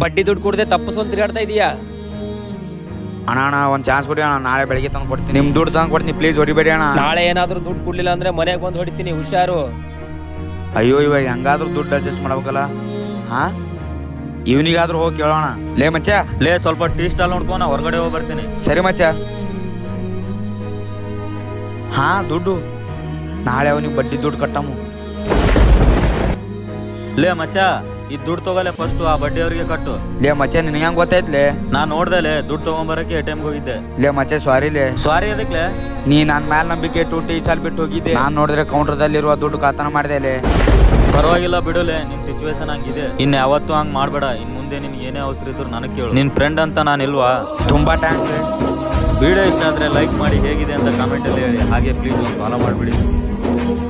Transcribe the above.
ಬಡ್ಡಿ ದುಡ್ಡು ಕೊಡದೆ ತಪ್ಪಿಸ್ಕೊಂಡ್ ತಿರ್ಗಾಡ್ತಾ ಇದೀಯಾ? ಅಣ್ಣ ಒಂದು ಚಾನ್ಸ್ ಕೊಡಿ ಅಣ್ಣ, ನಾಳೆ ಬೆಳಿಗ್ಗೆ ತಂದು ಕೊಡ್ತೀನಿ. ನಿಮ್ಮ ದುಡ್ಡು ತಂದು ಕೊಡ್ತೀನಿ, ಪ್ಲೀಸ್ ಹೊಡಿಬೇಡಿ ಅಣ್ಣ. ನಾಳೆ ಏನಾದ್ರೂ ದುಡ್ಡು ಕೊಡ್ಲಿಲ್ಲ ಅಂದ್ರೆ ಮನೆಗೆ ಬಂದು ಹೊಡಿತೀನಿ, ಹುಷಾರು. ಅಯ್ಯೋ ಇವಾಗ ಹೆಂಗಾದ್ರೂ ದುಡ್ಡು ಅಡ್ಜಸ್ಟ್ ಮಾಡ್ಬೇಕಲ್ಲ. ಹಾ, ಇವನಿಗಾದ್ರೂ ಹೋಗಿ ಕೇಳೋಣ. ಲೇ ಮಚ್ಚ, ಲೇ ಸ್ವಲ್ಪ ಟೀ ಸ್ಟಾಲ್ ನೋಡ್ಕೊ, ನಾ ಹೊರಗಡೆ ಹೋಗಿ ಬರ್ತೀನಿ. ಸರಿ ಮಚ್ಚ. ಹಾ, ದುಡ್ಡು ನಾಳೆ ಅವನಿಗೆ ಬಡ್ಡಿ ದುಡ್ಡು ಕಟ್ಟಮು. ಲೇ ಮಚ್ಚ, ಈ ದುಡ್ಡು ತಗೋಲೆ ಫಸ್ಟ್, ಆ ಬಡ್ಡಿ ಅವ್ರಿಗೆ ಕಟ್ಟು. ಲೇ ಮಚ್ಚ, ನಿನಗೆ ಹೆಂಗೆ ಗೊತ್ತಾಯ್ತಲೇ? ನಾನ್ ನೋಡ್ದೆ ದುಡ್ಡು ತಗೊಂಬರಕ್ಕೆ ATM ಹೋಗಿದ್ದೆ. ಲೇ ಮಚ್ಚ, ಸಾರಿ ಲೇ. ಸಾರಿ ಅದಕ್ಕೆ ನೀ ನನ್ನ ಮ್ಯಾಲ ನಂಬಿಕೆ ಇಟ್ಟು ಟೀ ಸ್ಟಾಲ್ ಬಿಟ್ಟು ಹೋಗಿದ್ದೆ. ನಾನು ನೋಡಿದ್ರೆ ಕೌಂಟರ್ದಲ್ಲಿರುವ ದುಡ್ಡು ಕಾತನ ಮಾಡಿದೆ. ಪರವಾಗಿಲ್ಲ ಬಿಡುಲೆ, ನಿನ್ ಸಿಚುವೇಶನ್ ಹಂಗಿದೆ. ಇನ್ ಯಾವತ್ತೂ ಹಂಗ್ ಮಾಡ್ಬೇಡ. ಇನ್ ಮುಂದೆ ನಿನ್ ಏನೇ ಅವಸರ ಇದ್ರು ನನಗೆ ಕೇಳು. ನಿನ್ ಫ್ರೆಂಡ್ ಅಂತ ನಾನು ಇಲ್ವಾ? ತುಂಬಾ ಥ್ಯಾಂಕ್ಸ್. ವಿಡಿಯೋ ಇಷ್ಟ ಆದ್ರೆ ಲೈಕ್ ಮಾಡಿ, ಹೇಗಿದೆ ಅಂತ ಕಾಮೆಂಟ್ ಅಲ್ಲಿ ಹೇಳಿ. ಹಾಗೆ ಪ್ಲೀಸ್ ಫಾಲೋ ಮಾಡಿಬಿಡಿ.